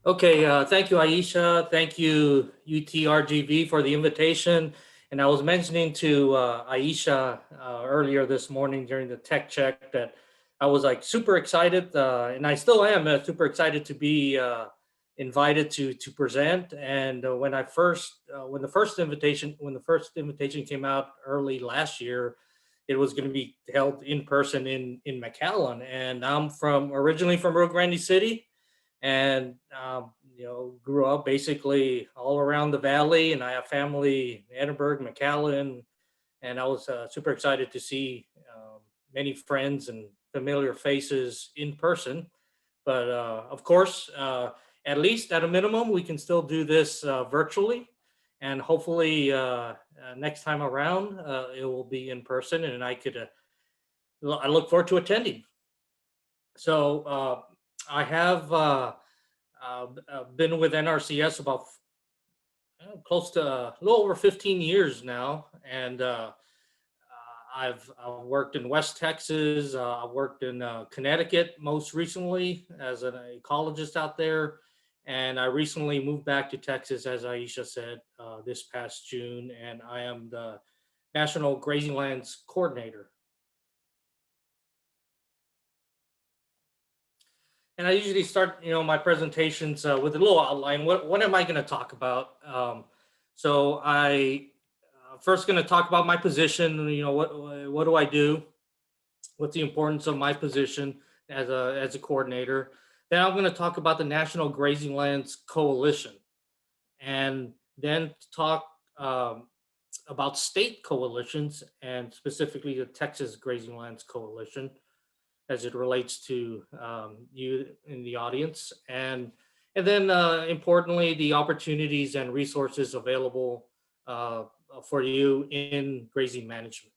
Okay, thank you, Aisha. Thank you, UTRGV, for the invitation. And I was mentioning to Aisha earlier this morning during the tech check that I was like super excited, and I still am super excited to be invited to present. And when the first invitation came out early last year, it was going to be held in person in McAllen, and I'm from originally from Rio Grande City, and grew up basically all around the valley, and I have family in Edinburgh, McAllen, and I was super excited to see many friends and familiar faces in person. But of course, at least at a minimum, we can still do this virtually, and hopefully next time around it will be in person, and I look forward to attending. So I have been with NRCS about close to a little over 15 years now, and I've worked in West Texas. I've worked in Connecticut most recently as an ecologist out there, and I recently moved back to Texas, as Aisha said, this past June, and I am the National Grazing Lands Coordinator. And I usually start, my presentations with a little outline. What am I going to talk about? So I first going to talk about my position. What do I do? What's the importance of my position as a coordinator? Then I'm going to talk about the National Grazing Lands Coalition, and then talk about state coalitions, and specifically the Texas Grazing Lands Coalition, as it relates to you in the audience, and then importantly, the opportunities and resources available for you in grazing management.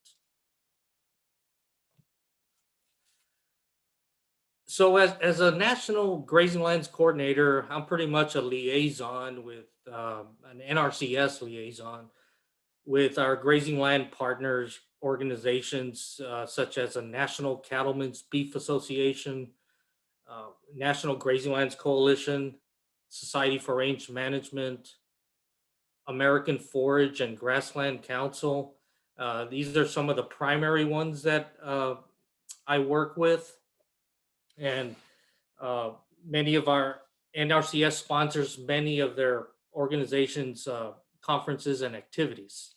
So as a National Grazing Lands Coordinator, I'm pretty much a liaison with an NRCS liaison with our grazing land partners organizations such as the National Cattlemen's Beef Association, National Grazing Lands Coalition, Society for Range Management, American Forage and Grassland Council. These are some of the primary ones that I work with, and many of our NRCS sponsors many of their organizations' conferences and activities.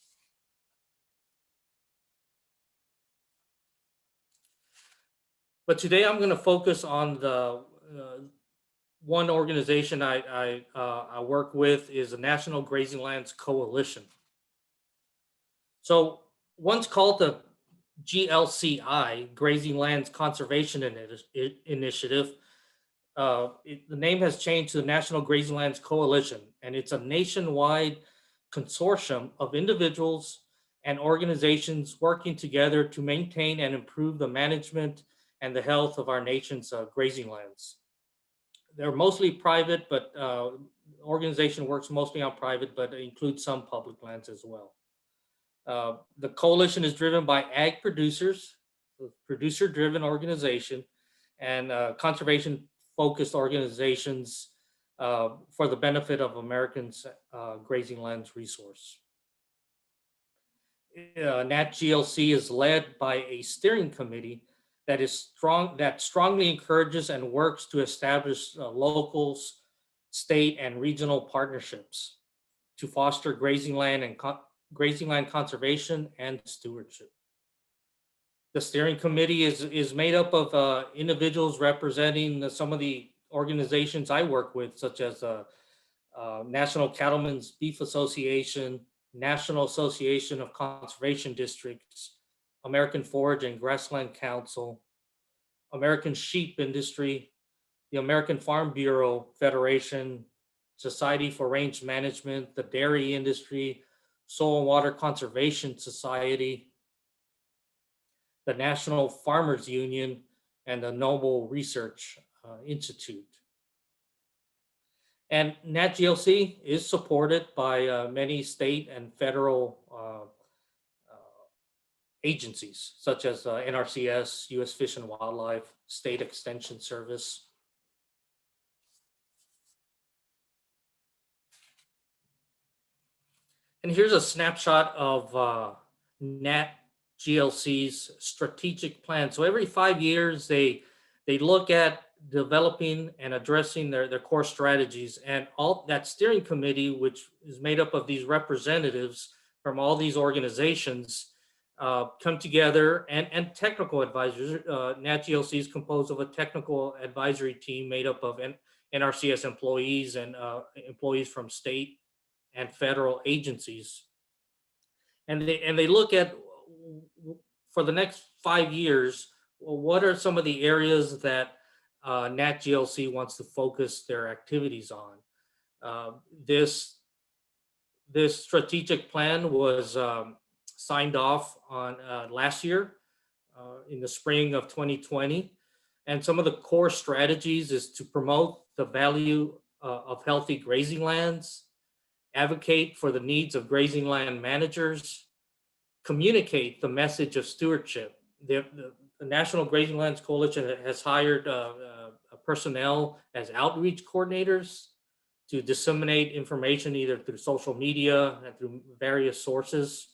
But today I'm going to focus on the one organization I work with is the National Grazing Lands Coalition. So once called the GLCI, Grazing Lands Conservation Initiative, the name has changed to the National Grazing Lands Coalition, and it's a nationwide consortium of individuals and organizations working together to maintain and improve the management and the health of our nation's grazing lands. They're mostly private, but organization works mostly on private, but includes some public lands as well. The coalition is driven by ag producers, producer-driven organization, and conservation-focused organizations for the benefit of Americans' grazing lands resource. NatGLC is led by a steering committee that strongly encourages and works to establish locals, state, and regional partnerships to foster grazing land and grazing land conservation and stewardship. The steering committee is made up of individuals representing some of the organizations I work with, such as National Cattlemen's Beef Association, National Association of Conservation Districts, American Forage and Grassland Council, American Sheep Industry, the American Farm Bureau Federation, Society for Range Management, the Dairy Industry, Soil and Water Conservation Society, the National Farmers Union, and the Noble Research Institute. And NatGLC is supported by many state and federal agencies, such as NRCS, U.S. Fish and Wildlife, State Extension Service. And here's a snapshot of NatGLC's strategic plan. So every 5 years, they look at developing and addressing their core strategies. And all that steering committee, which is made up of these representatives from all these organizations, come together, and technical advisors. NatGLC is composed of a technical advisory team made up of NRCS employees and employees from state and federal agencies, and they look at, for the next 5 years, well, what are some of the areas that NatGLC wants to focus their activities on. Uh, this this strategic plan was signed off on last year in the spring of 2020, and some of the core strategies is to promote the value of healthy grazing lands, advocate for the needs of grazing land managers, communicate the message of stewardship. The National Grazing Lands Coalition has hired personnel as outreach coordinators to disseminate information either through social media and through various sources,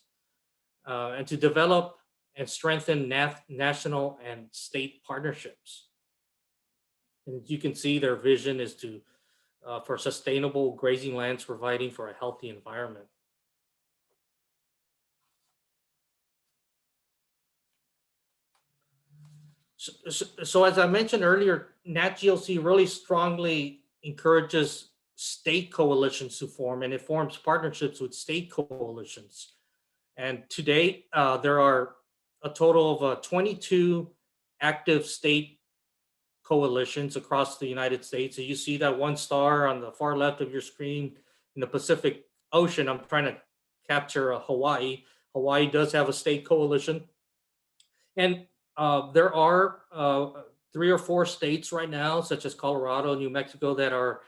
and to develop and strengthen national and state partnerships. And as you can see, their vision is to for sustainable grazing lands, providing for a healthy environment. So as I mentioned earlier, NatGLC really strongly encourages state coalitions to form, and it forms partnerships with state coalitions. And to date, there are a total of 22 active state coalitions across the United States. So you see that one star on the far left of your screen in the Pacific Ocean. I'm trying to capture Hawaii. Hawaii does have a state coalition. And there are 3 or 4 states right now, such as Colorado, New Mexico, that are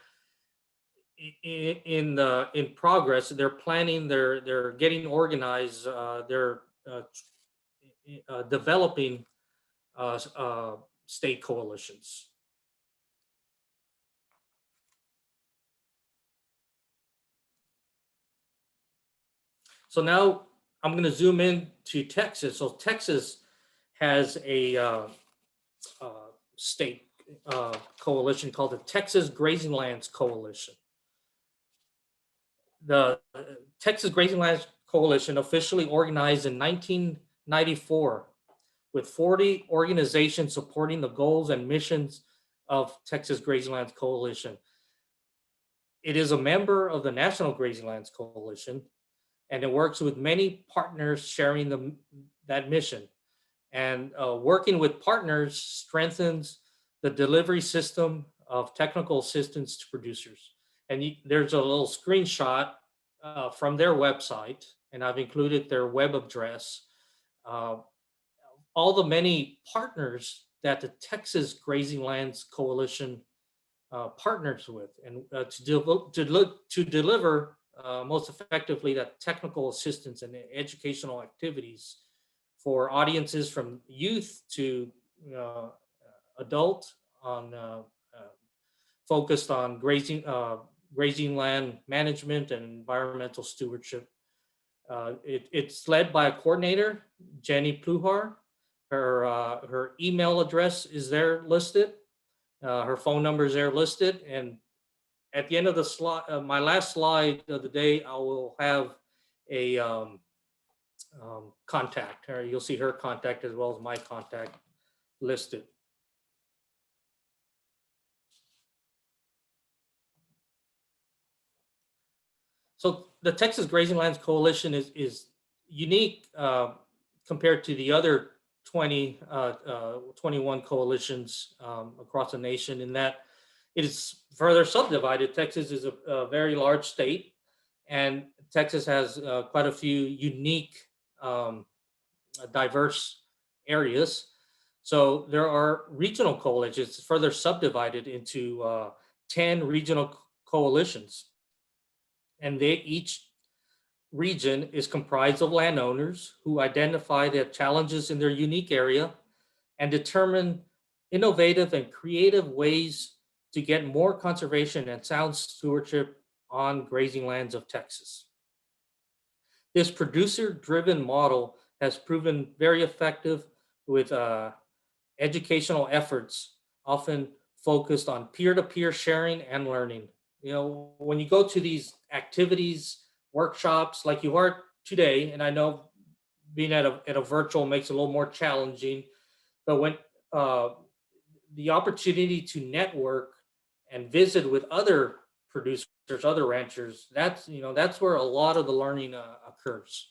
in progress. They're planning. They're getting organized. They're developing state coalitions. So now I'm going to zoom in to Texas. So Texas has a state coalition called the Texas Grazing Lands Coalition. The Texas Grazing Lands Coalition officially organized in 1994 with 40 organizations supporting the goals and missions of Texas Grazing Lands Coalition. It is a member of the National Grazing Lands Coalition, and it works with many partners sharing that mission. And working with partners strengthens the delivery system of technical assistance to producers. And there's a little screenshot from their website, and I've included their web address. All the many partners that the Texas Grazing Lands Coalition partners with, and to deliver most effectively that technical assistance and educational activities for audiences from youth to adult, on focused on grazing land management and environmental stewardship. It's led by a coordinator, Jenny Pluhar. Her email address is there listed. Her phone number is there listed. And at the end of the slide, my last slide of the day, I will have a contact. You'll see her contact as well as my contact listed. So the Texas Grazing Lands Coalition is unique compared to the other 21 coalitions across the nation, in that it is further subdivided. Texas is a very large state, and Texas has quite a few unique, diverse areas. So there are regional coalitions further subdivided into 10 regional coalitions. And each region is comprised of landowners who identify the challenges in their unique area and determine innovative and creative ways to get more conservation and sound stewardship on grazing lands of Texas. This producer-driven model has proven very effective with educational efforts, often focused on peer-to-peer sharing and learning. You know, when you go to these activities, workshops like you are today, and I know being at a virtual makes it a little more challenging, but when uh, the opportunity to network and visit with other producers, other ranchers, that's where a lot of the learning occurs,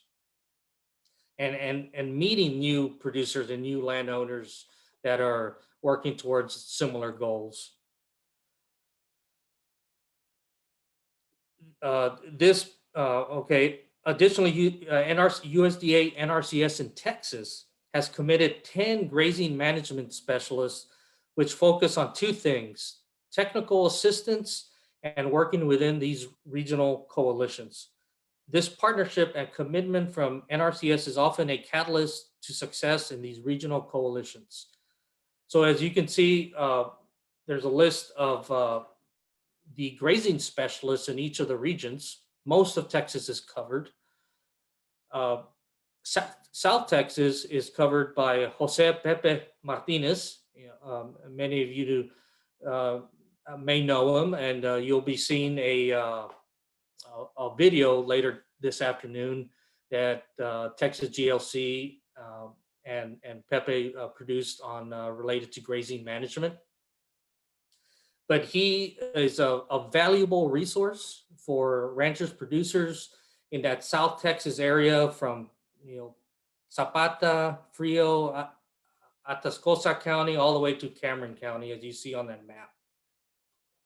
and meeting new producers and new landowners that are working towards similar goals. This okay. Additionally, USDA NRCS in Texas has committed 10 grazing management specialists, which focus on two things: technical assistance and working within these regional coalitions. This partnership and commitment from NRCS is often a catalyst to success in these regional coalitions. So as you can see, there's a list of the grazing specialists in each of the regions. Most of Texas is covered. Uh, South Texas is covered by Jose Pepe Martinez. You know, many of you may know him, and you'll be seeing a video later this afternoon that Texas GLC and Pepe produced on related to grazing management. But he is a valuable resource for ranchers, producers in that South Texas area from, Zapata, Frio, Atascosa County, all the way to Cameron County, as you see on that map.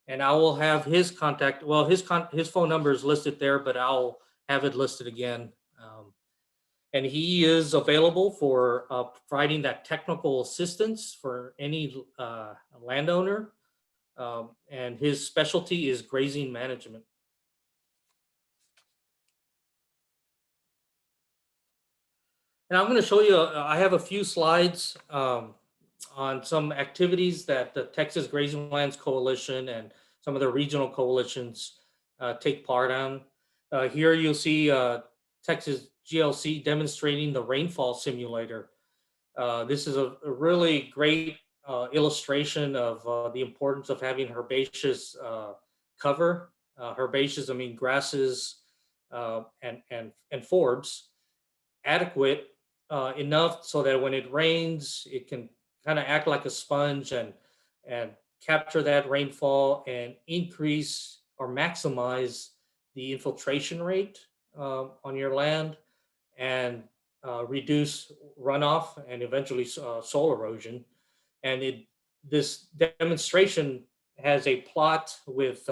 And I will have his contact. Well, his phone number is listed there, but I'll have it listed again. And he is available for providing that technical assistance for any landowner. And his specialty is grazing management. And I'm going to show you, I have a few slides on some activities that the Texas Grazing Lands Coalition and some of the regional coalitions take part on. Here you'll see Texas GLC demonstrating the rainfall simulator. This is a really great illustration of the importance of having herbaceous cover. Herbaceous, I mean grasses and forbs, adequate enough so that when it rains, it can kind of act like a sponge and capture that rainfall and increase or maximize the infiltration rate on your land and reduce runoff and eventually soil erosion. And this demonstration has a plot with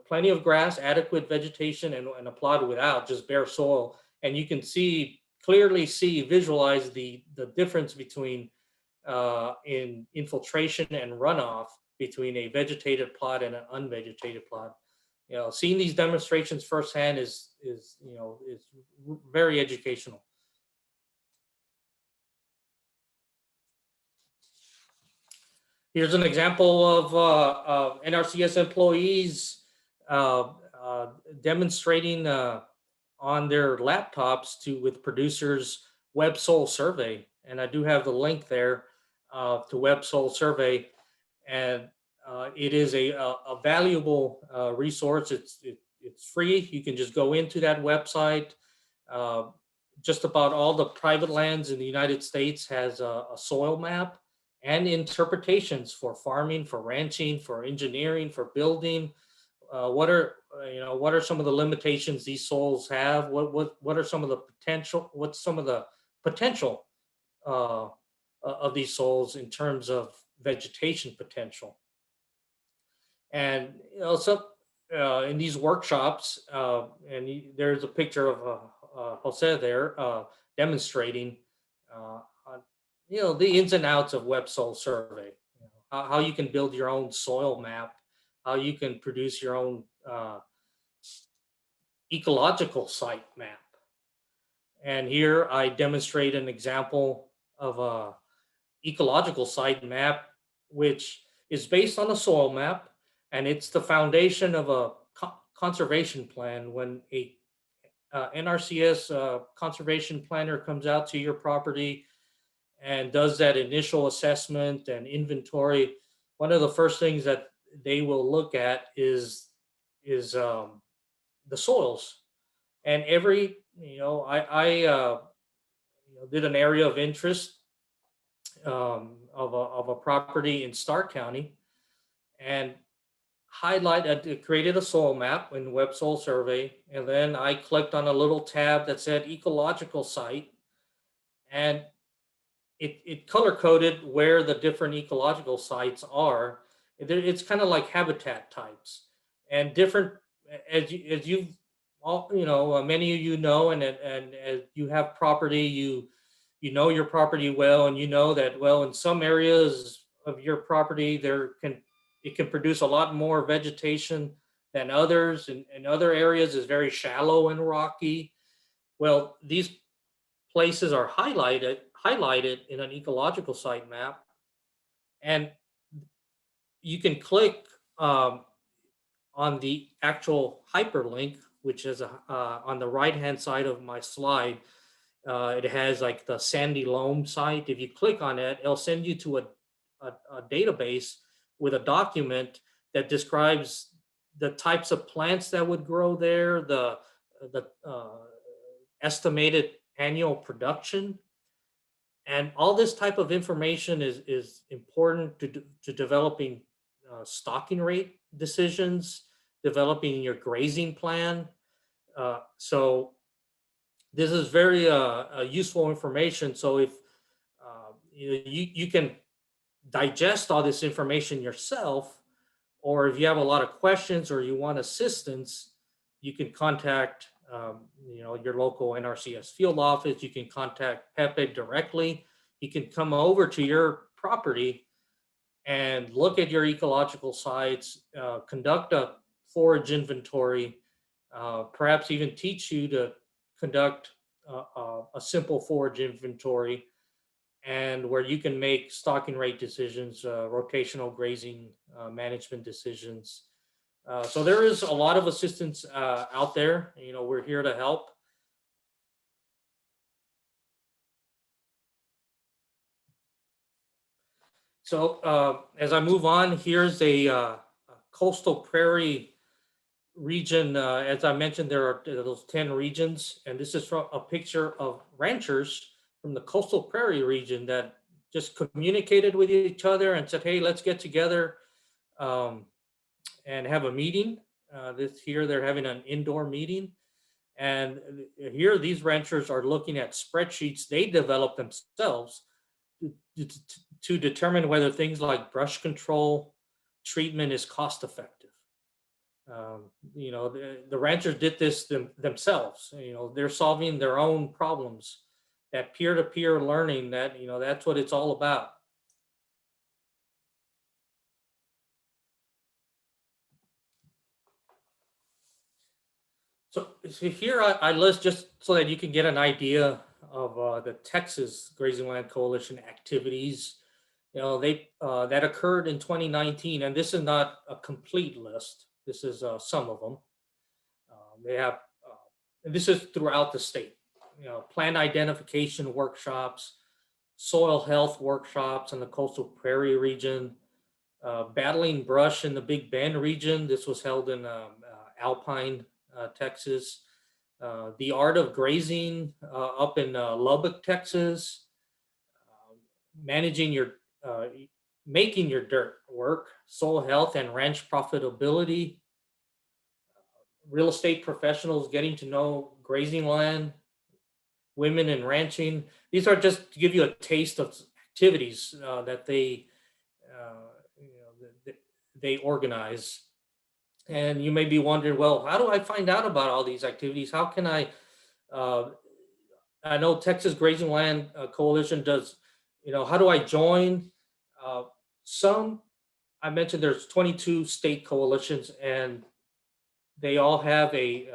plenty of grass, adequate vegetation, and a plot without just bare soil. And you can clearly visualize the difference between in infiltration and runoff between a vegetated plot and an unvegetated plot. Seeing these demonstrations firsthand is very educational. Here's an example of NRCS employees demonstrating on their laptops with producers web soil survey. And I do have the link there to web soil survey. And it is a valuable resource. It's free. You can just go into that website. Just about all the private lands in the United States has a soil map and interpretations for farming, for ranching, for engineering, for building. What are some of the limitations these soils have? What are some of the potential? What's some of the potential of these soils in terms of vegetation potential? And in these workshops, there's a picture of Jose there demonstrating the ins and outs of web soil survey, how you can build your own soil map, how you can produce your own ecological site map. And here I demonstrate an example of a ecological site map, which is based on a soil map, and it's the foundation of a conservation plan when NRCS conservation planner comes out to your property and does that initial assessment and inventory, one of the first things that they will look at is the soils. And every, I did an area of interest of a property in Stark County, and created a soil map in Web Soil Survey, and then I clicked on a little tab that said Ecological Site, and it color coded where the different ecological sites are. It's kind of like habitat types and different, as you all, many of you know, and as you have property, you know your property well, and you know that, well, in some areas of your property it can produce a lot more vegetation than others, and in other areas is very shallow and rocky. Well, these places are highlighted in an ecological site map, and you can click on the actual hyperlink, which is on the right hand side of my slide. It has like the sandy loam site. If you click on it, it'll send you to a database with a document that describes the types of plants that would grow there, the estimated annual production. And all this type of information is important to developing stocking rate decisions, developing your grazing plan. So this is very useful information. So if you can digest all this information yourself, or if you have a lot of questions or you want assistance, you can contact your local NRCS field office. You can contact Pepe directly. He can come over to your property and look at your ecological sites, conduct a forage inventory, perhaps even teach you to conduct a simple forage inventory, and where you can make stocking rate decisions, rotational grazing management decisions. So there is a lot of assistance out there. We're here to help. So as I move on, here's a coastal prairie region. As I mentioned, there are those 10 regions, and this is from a picture of ranchers from the coastal prairie region that just communicated with each other and said, hey, let's get together and have a meeting. This here, they're having an indoor meeting. And here, these ranchers are looking at spreadsheets they developed themselves to determine whether things like brush control treatment is cost effective. The ranchers did this themselves. They're solving their own problems. That peer-to-peer learning, that's what it's all about. So here I list, just so that you can get an idea of the Texas Grazing Land Coalition activities. That occurred in 2019, and this is not a complete list. This is some of them. They have, and this is throughout the state. Plant identification workshops, soil health workshops in the coastal prairie region, battling brush in the Big Bend region. This was held in Alpine, Texas. The art of grazing up in Lubbock, Texas. Managing making your dirt work, soil health and ranch profitability. Real estate professionals getting to know grazing land, women in ranching. These are just to give you a taste of activities that they organize. And you may be wondering, well, how do I find out about all these activities? How can I know Texas Grazing Land Coalition does, how do I join? I mentioned there's 22 state coalitions, and they all have a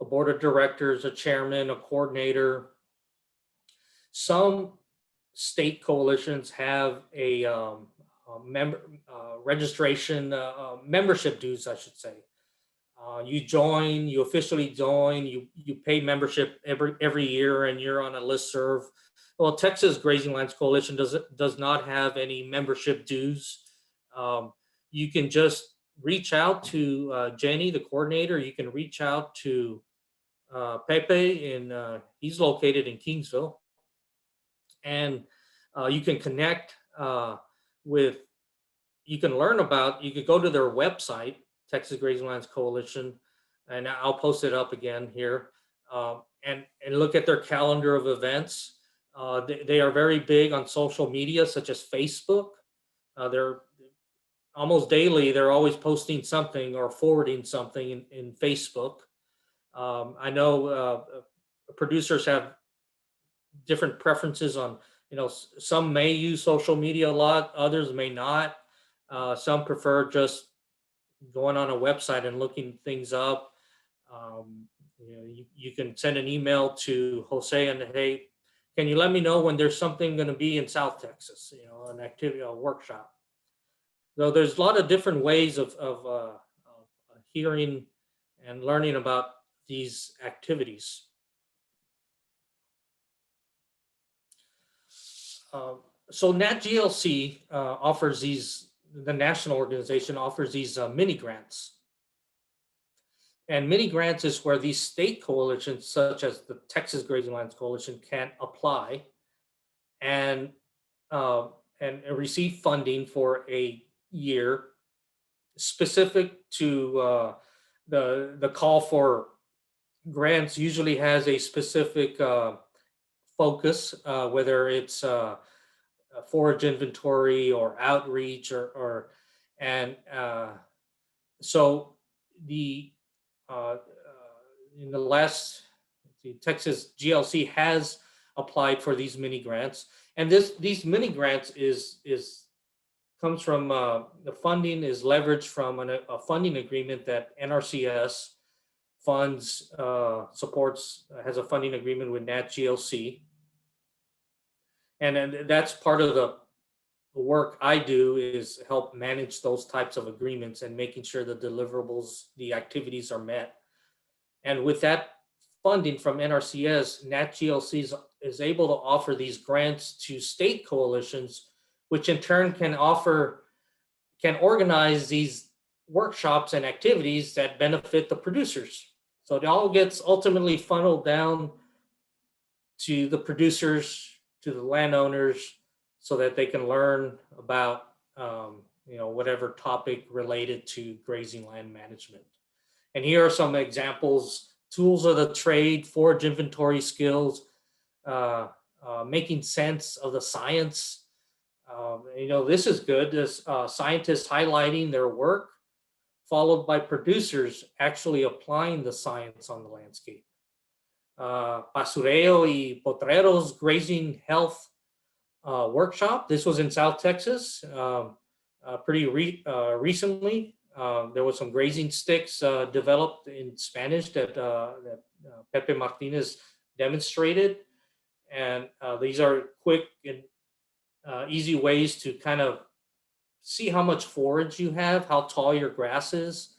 board of directors, a chairman, a coordinator. Some state coalitions have a registration, membership dues, I should say. you officially join, you pay membership every year, and you're on a listserv. Well, Texas Grazing Lands Coalition does not have any membership dues. Um, you can just reach out to Jenny, the coordinator. You can reach out to Pepe, he's located in Kingsville, and you can connect with. You can learn about. You could go to their website, Texas Grazing Lands Coalition, and I'll post it up again here, and look at their calendar of events. They are very big on social media, such as Facebook. They're almost daily. They're always posting something or forwarding something in Facebook. I know producers have different preferences on, some may use social media a lot, others may not. Some prefer just going on a website and looking things up. You can send an email to Jose and, hey, can you let me know when there's something going to be in South Texas, an activity, a workshop. So there's a lot of different ways of hearing and learning about these activities. So NatGLC offers the national organization offers these mini grants. And mini grants is where these state coalitions, such as the Texas Grazing Lands Coalition, can apply and receive funding for a year specific to the call for grants usually has a specific focus, whether it's forage inventory or outreach and so the in the last, the Texas GLC has applied for these mini grants, and these mini grants comes from the funding is leveraged from a funding agreement that NRCS funds supports has a funding agreement with NatGLC, and that's part of the work I do is help manage those types of agreements and making sure the deliverables, the activities are met. And with that funding from NRCS, NatGLC is able to offer these grants to state coalitions, which in turn can organize these workshops and activities that benefit the producers. So it all gets ultimately funneled down to the producers, to the landowners, so that they can learn about whatever topic related to grazing land management. And here are some examples: tools of the trade, forage inventory skills, making sense of the science. This is good. This scientists highlighting their work, followed by producers actually applying the science on the landscape. Pasureo y Potreros Grazing Health workshop. This was in South Texas pretty recently. There was some grazing sticks developed in Spanish that Pepe Martinez demonstrated. And these are quick and easy ways to kind of see how much forage you have, how tall your grass is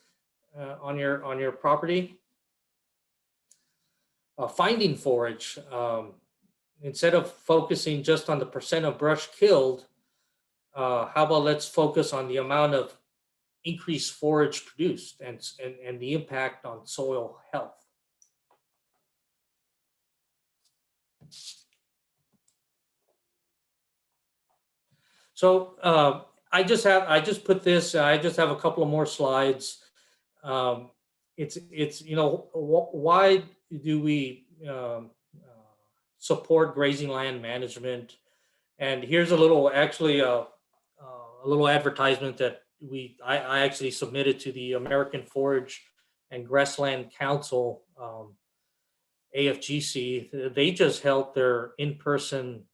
on your property. Finding forage. Instead of focusing just on the percent of brush killed, how about let's focus on the amount of increased forage produced and the impact on soil health. So I just have a couple of more slides. It's why do we support grazing land management? And here's a little advertisement that I actually submitted to the American Forage and Grassland Council, AFGC. They just held their in-person.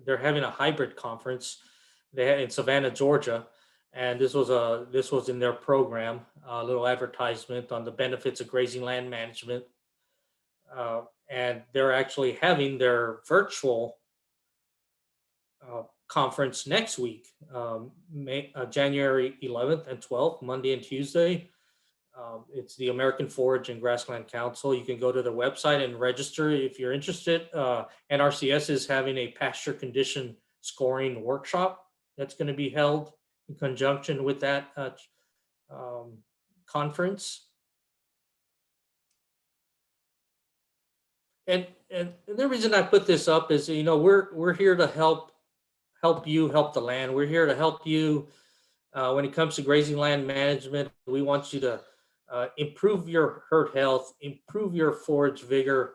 They're having a hybrid conference. They had in Savannah, Georgia, and this was in their program. A little advertisement on the benefits of grazing land management, and they're actually having their virtual conference next week, January 11th and 12th, Monday and Tuesday. It's the American Forage and Grassland Council. You can go to their website and register if you're interested. NRCS is having a pasture condition scoring workshop that's going to be held in conjunction with that um, conference. And the reason I put this up is, we're here to help you help the land. We're here to help you when it comes to grazing land management. We want you to improve your herd health, improve your forage vigor,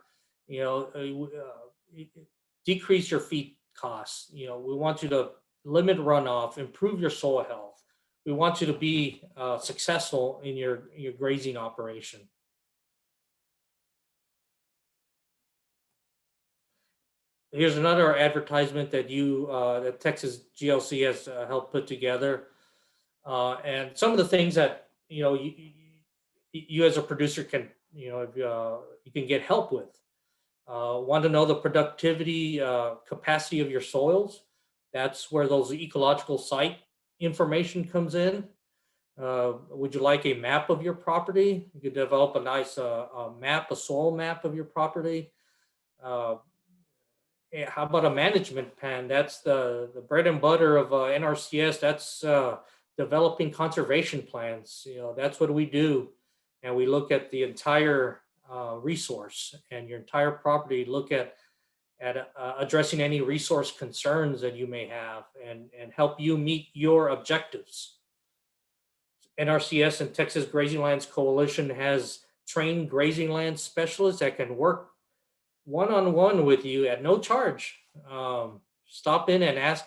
decrease your feed costs. We want you to limit runoff, improve your soil health. We want you to be successful in your grazing operation. Here's another advertisement that that Texas GLC has helped put together, and some of the things that you as a producer can you can get help with. Want to know the productivity capacity of your soils? That's where those ecological site information comes in. Would you like a map of your property? You could develop a nice map, a soil map of your property. Uh, how about a management plan? That's the bread and butter of NRCS. That's developing conservation plans. That's what we do, and we look at the entire resource and your entire property. Look at addressing any resource concerns that you may have, and help you meet your objectives. NRCS and Texas Grazing Lands Coalition has trained grazing land specialists that can work one-on-one with you at no charge. Stop in and ask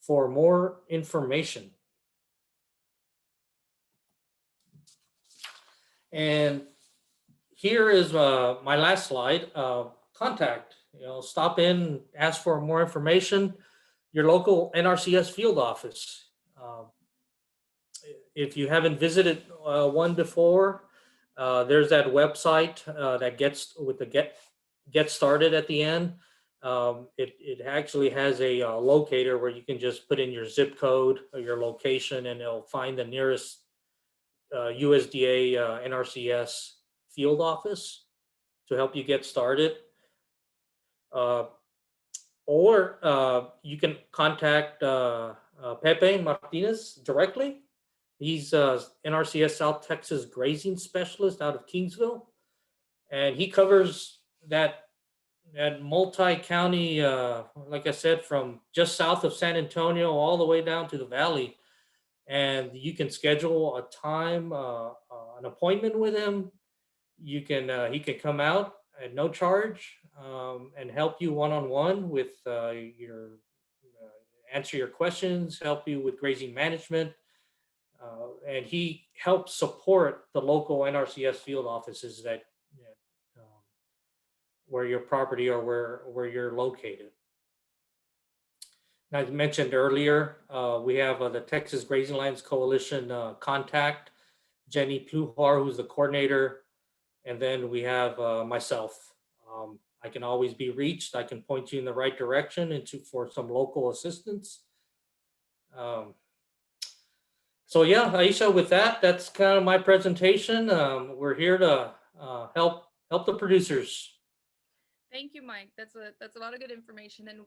for more information. And here is my last slide. Contact. Stop in, ask for more information. Your local NRCS field office. If you haven't visited one before, there's that website that gets with the get started at the end. It actually has a locator where you can just put in your zip code or your location, and it'll find the nearest USDA NRCS field office to help you get started. Or you can contact Pepe Martinez directly. He's NRCS South Texas grazing specialist out of Kingsville, and he covers that multi-county, like I said, from just south of San Antonio all the way down to the valley. And you can schedule a time, an appointment with him. He can come out at no charge, and help you one-on-one with answer your questions, help you with grazing management. And he helps support the local NRCS field offices that where your property or where you're located. And as mentioned earlier, we have the Texas Grazing Lands Coalition contact, Jenny Pluhar, who's the coordinator, and then we have myself. I can always be reached. I can point you in the right direction for some local assistance. So yeah, Aisha, with that, that's kind of my presentation. We're here to help the producers. Thank you, Mike. That's a lot of good information, and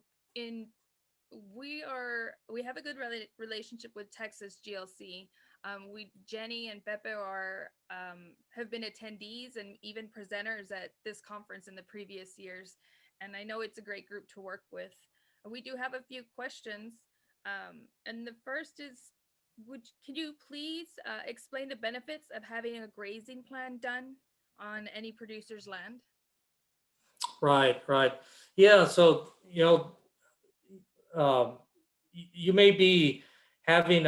we have a good relationship with Texas GLC. Jenny and Pepe have been attendees and even presenters at this conference in the previous years, and I know it's a great group to work with. We do have a few questions, and the first is, can you please explain the benefits of having a grazing plan done on any producer's land? Right. Yeah. So, you may be having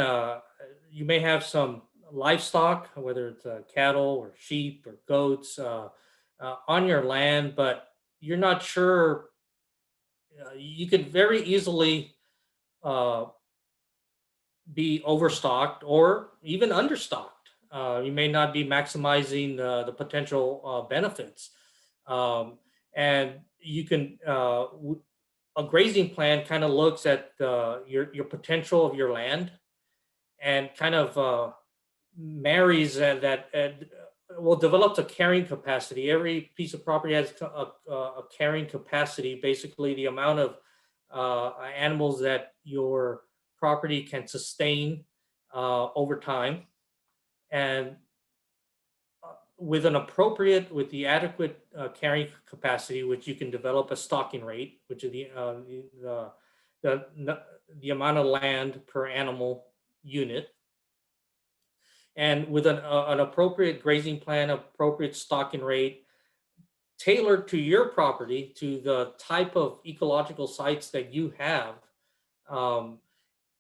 you may have some livestock, whether it's cattle or sheep or goats, on your land, but you're not sure. You could very easily be overstocked or even understocked. You may not be maximizing the potential benefits. And you can a grazing plan kind of looks at your potential of your land and kind of marries well, develops a carrying capacity. Every piece of property has a carrying capacity, basically the amount of animals that your property can sustain over time. And with the adequate carrying capacity, which you can develop a stocking rate, which is the amount of land per animal unit, and with an appropriate grazing plan, appropriate stocking rate, tailored to your property, to the type of ecological sites that you have, um,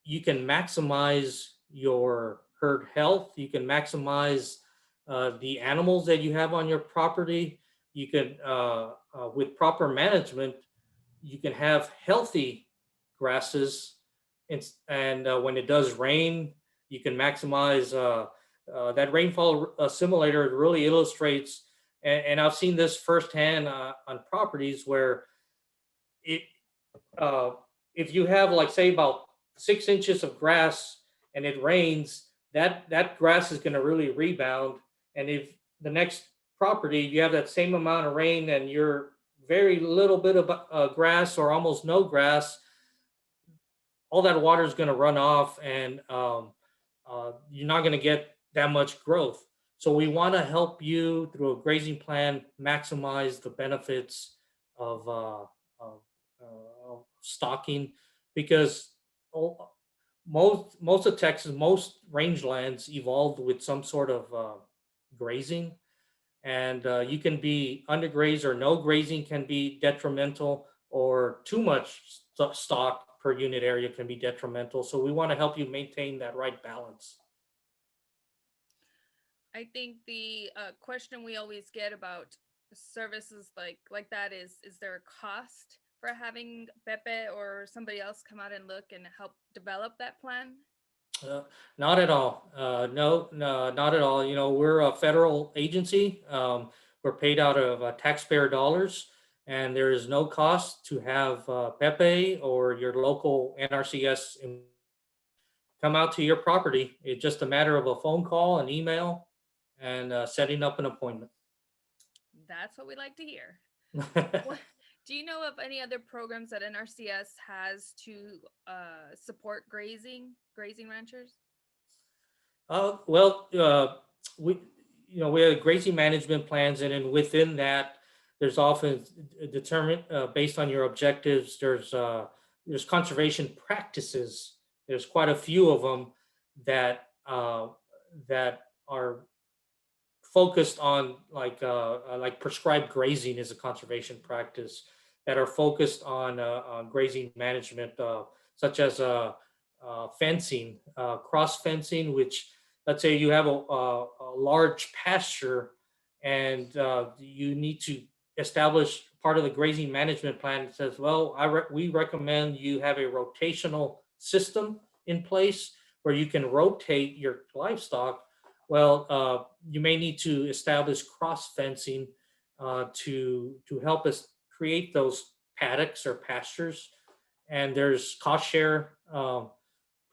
you can maximize your herd health. You can maximize the animals that you have on your property. You can, with proper management, you can have healthy grasses, and when it does rain, you can maximize that rainfall simulator. Really illustrates, and I've seen this firsthand on properties where it uh, if you have, like, say, about 6 inches of grass and it rains, that grass is going to really rebound. And if the next property you have that same amount of rain and you're very little bit of grass or almost no grass, all that water is going to run off, and you're not going to get that much growth. So we want to help you through a grazing plan maximize the benefits of, of stocking, because most of Texas, most rangelands evolved with some sort of grazing, and you can be undergrazed, or no grazing can be detrimental, or too much stock per unit area can be detrimental. So we want to help you maintain that right balance. I think the question we always get about services like that is there a cost for having Pepe or somebody else come out and look and help develop that plan? Uh, Not at all. No, no, not at all. We're a federal agency. We're paid out of taxpayer dollars, and there is no cost to have Pepe or your local NRCS come out to your property. It's just a matter of a phone call, an email, and setting up an appointment. That's what we like to hear. What, do you know of any other programs that NRCS has to support grazing ranchers? Well, we we have grazing management plans, and then within that, there's often determined based on your objectives. There's conservation practices. There's quite a few of them that that are focused on, like prescribed grazing is a conservation practice, that are focused on grazing management, such as fencing, cross fencing, which, let's say you have a large pasture, and you need to establish part of the grazing management plan. It says, well, we recommend you have a rotational system in place where you can rotate your livestock. Well, you may need to establish cross fencing to help us create those paddocks or pastures. And there's cost share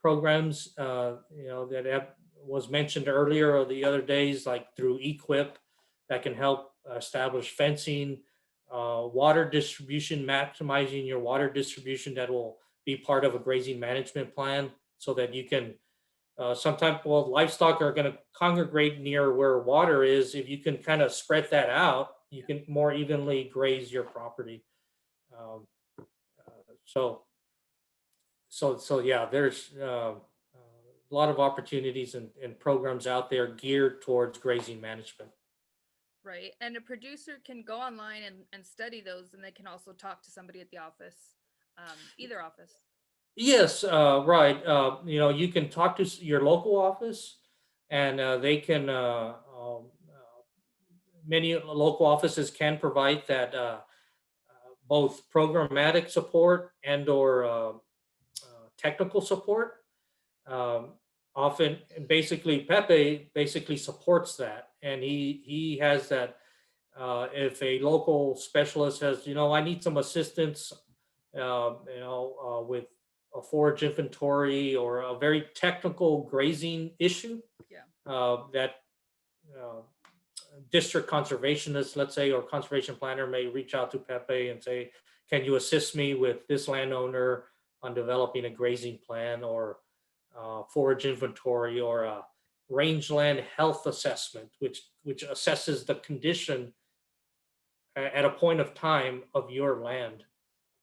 programs, that was mentioned earlier or the other days, like through Equip, that can help establish fencing, water distribution, maximizing your water distribution. That will be part of a grazing management plan, so that you can sometimes, well, livestock are going to congregate near where water is. If you can kind of spread that out, you can more evenly graze your property. Um, so so yeah, there's a lot of opportunities and programs out there geared towards grazing management. Right. And a producer can go online and study those, and they can also talk to somebody at the office, either office. Yes, right. You can talk to your local office, and they can. Many local offices can provide that, both programmatic support and/or technical support. Um, Often, basically, Pepe basically supports that, and he has that. If a local specialist says, I need some assistance with a forage inventory or a very technical grazing issue, Yeah. that uh, district conservationist, let's say, or conservation planner may reach out to Pepe and say, can you assist me with this landowner on developing a grazing plan or forage inventory or a rangeland health assessment, which assesses the condition at a point of time of your land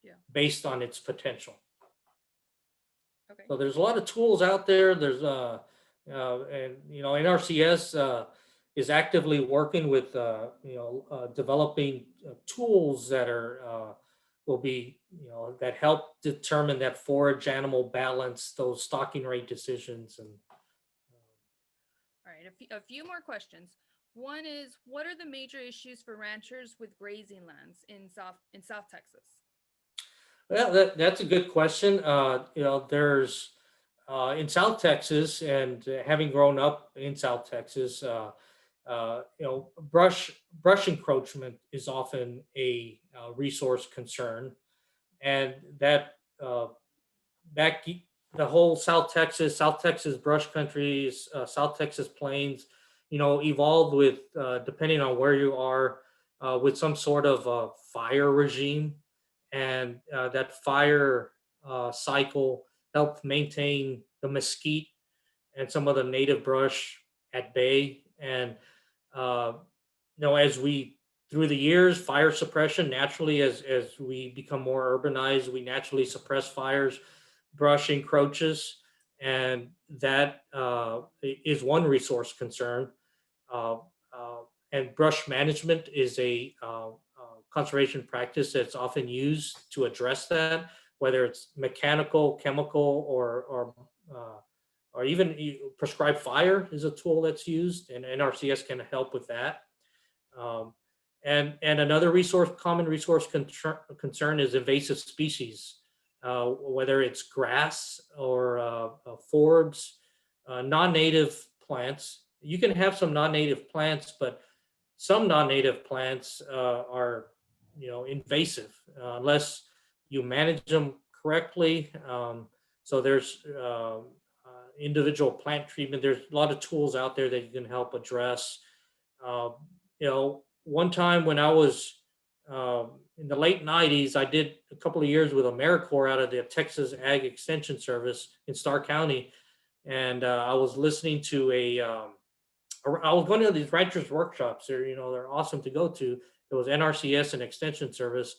Yeah. based on its potential. Okay. So there's a lot of tools out there. There's and NRCS is actively working with developing tools that are will be that help determine that forage animal balance, those stocking rate decisions, and All right. A few more questions. One is, what are the major issues for ranchers with grazing lands in South Texas? well, that's a good question. There's in South Texas, and having grown up in South Texas, brush encroachment is often a resource concern, and uh, that the whole South Texas brush countries, South Texas plains, evolved with depending on where you are, with some sort of fire regime, and that fire cycle helped maintain the mesquite and some of the native brush at bay. And uh, as we through the years, fire suppression naturally, as we become more urbanized, we naturally suppress fires, brush encroaches, and that is one resource concern. Uh, uh, and brush management is a conservation practice that's often used to address that, whether it's mechanical, chemical, or even prescribed fire is a tool that's used, and NRCS can help with that. Um, and another common resource concern is invasive species, whether it's grass or forbs, non-native plants. You can have some non-native plants, but some non-native plants are, invasive unless you manage them correctly. So there's individual plant treatment. There's a lot of tools out there that you can help address. Uh, One time when I was in the late '90s, I did a couple of years with AmeriCorps out of the Texas Ag Extension Service in Starr County, and I was listening to I was going to these ranchers workshops. They're awesome to go to. It was NRCS and Extension Service,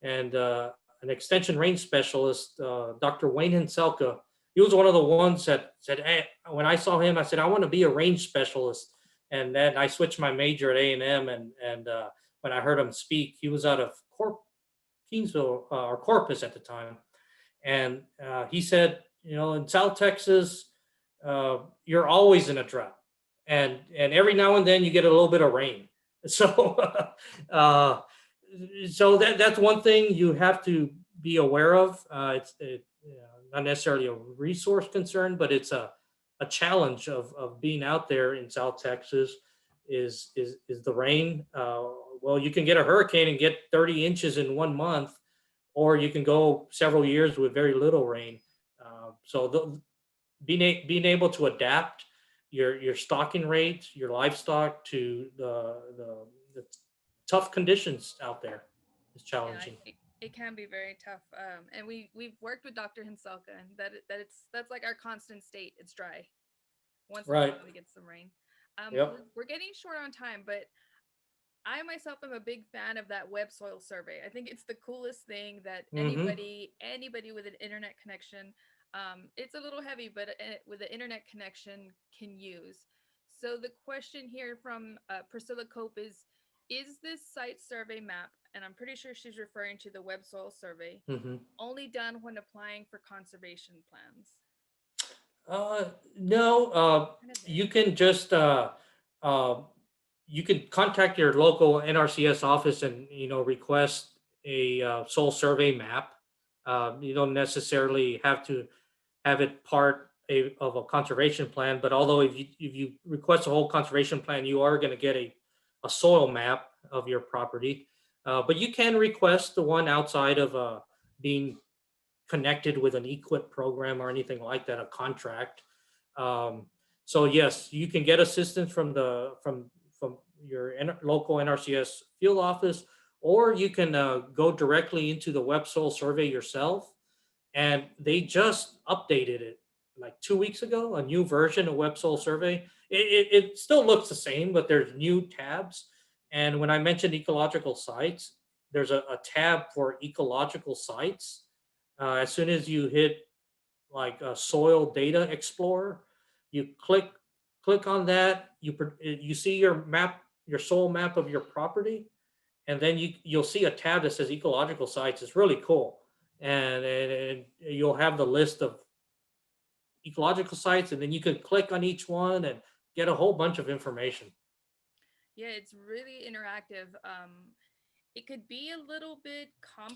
and an extension range specialist, Dr. Wayne Henselka. He was one of the ones that said, "Hey," when I saw him, I said, "I want to be a range specialist." And then I switched my major at A&M, and when I heard him speak, he was out of Kingsville or Corpus at the time, and he said, in South Texas, you're always in a drought, and every now and then you get a little bit of rain. So, uh, so that's one thing you have to be aware of. Not necessarily a resource concern, but it's a challenge of being out there in South Texas is the rain. Well, you can get a hurricane and get 30 inches in 1 month, or you can go several years with very little rain. Being able to adapt your stocking rates, your livestock to the tough conditions out there is Yeah, challenging. it can be very tough. And we've worked with Dr. Hinselka, and that's like our constant state. It's dry. Once in a Right. while we get some rain. Yep. We're getting short on time, but I myself am a big fan of that web soil survey. I think it's the coolest thing that Mm-hmm. anybody with an internet connection, it's a little heavy, but with an internet connection can use. So the question here from Priscilla Cope is this site survey map, and I'm pretty sure she's referring to the web soil survey, Mm-hmm. only done when applying for conservation plans? Uh, no, Kind of you vague. can just uh, you can contact your local NRCS office and request a soil survey map. You don't necessarily have to have it of a conservation plan, but although if you request a whole conservation plan, you are going to get a soil map of your property. But you can request the one outside of being connected with an equip program or anything like that, a contract. Um, so yes, you can get assistance from your local NRCS field office, or you can go directly into the web soil survey yourself. And they just updated it like 2 weeks ago, a new version of web soil survey. It still looks the same, but there's new tabs. And when I mentioned ecological sites, there's a tab for ecological sites. As soon as you hit like a soil data explorer, you click on that, you see your map, your soil map of your property, and then you'll see a tab that says ecological sites. It's really cool, and you'll have the list of ecological sites, and then you can click on each one and get a whole bunch of information. Yeah, it's really interactive. It could be a little bit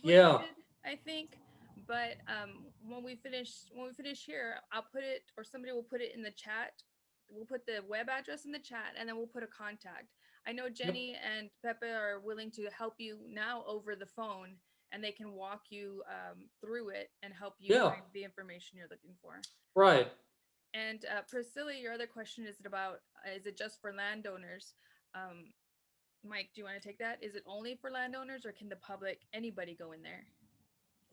Yeah. complicated, I think, but when we finish here, I'll put it, or somebody will put it in the chat. We'll put the web address in the chat, and then we'll put a contact. I know Yep. Jenny and Pepe are willing to help you now over the phone, and they can walk you through it and help you Yeah. find the information you're looking for. Right. And Priscilla, your other question is about is it just for landowners? Um, Mike, do you want to take that? Is it only for landowners, or can the public, anybody, go in there?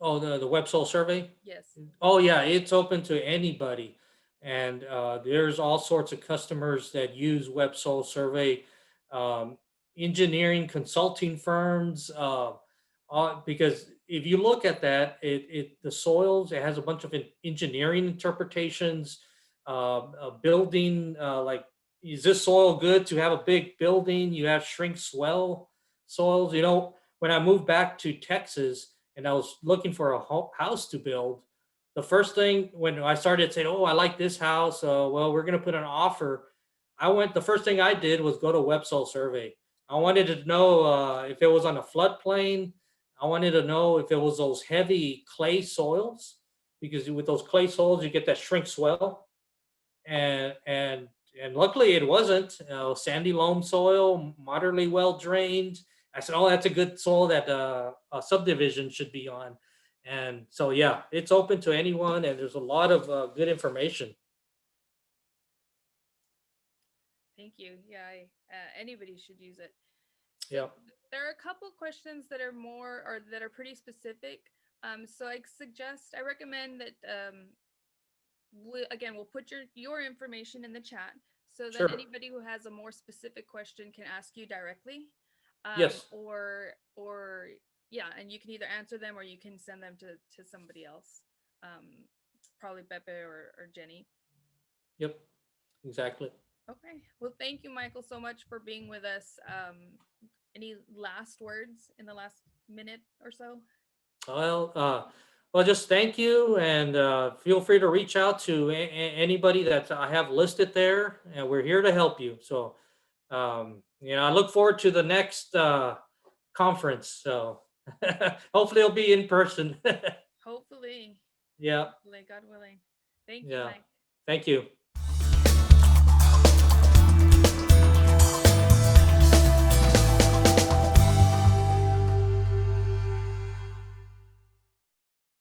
Oh, the web soil survey. Yes. Oh yeah, it's open to anybody, and there's all sorts of customers that use Web Soil Survey, um, engineering consulting firms. Because if you look at that, the soils, it has a bunch of engineering interpretations, building, like, is this soil good to have a big building? You have shrink swell soils. When I moved back to Texas and I was looking for a house to build, the first thing when I started saying, "Oh, I like this house. Well, we're going to put an offer." The first thing I did was go to Web Soil Survey. I wanted to know if it was on a floodplain. I wanted to know if it was those heavy clay soils, because with those clay soils, you get that shrink swell. And luckily it wasn't, sandy loam soil, moderately well drained. I said, oh, that's a good soil that a subdivision should be on. And so yeah, it's open to anyone, and there's a lot of good information. Thank you. Yeah, anybody should use it. So Yeah. there are a couple questions that are more, or that are pretty specific. So I recommend that we'll put your information in the chat so that Sure. anybody who has a more specific question can ask you directly. Yes. Or yeah, and you can either answer them or you can send them to somebody else. Um, Probably Pepe or Jenny. Yep. Exactly. Okay. Well, thank you, Michael, so much for being with us. Any last words in the last minute or so? Well, just thank you, and feel free to reach out to anybody that I have listed there, and we're here to help you. So, I look forward to the next conference. So, hopefully, it'll be in person. Hopefully. Yeah. Hopefully, God willing. Thank you, Yeah. Mike. Thank you.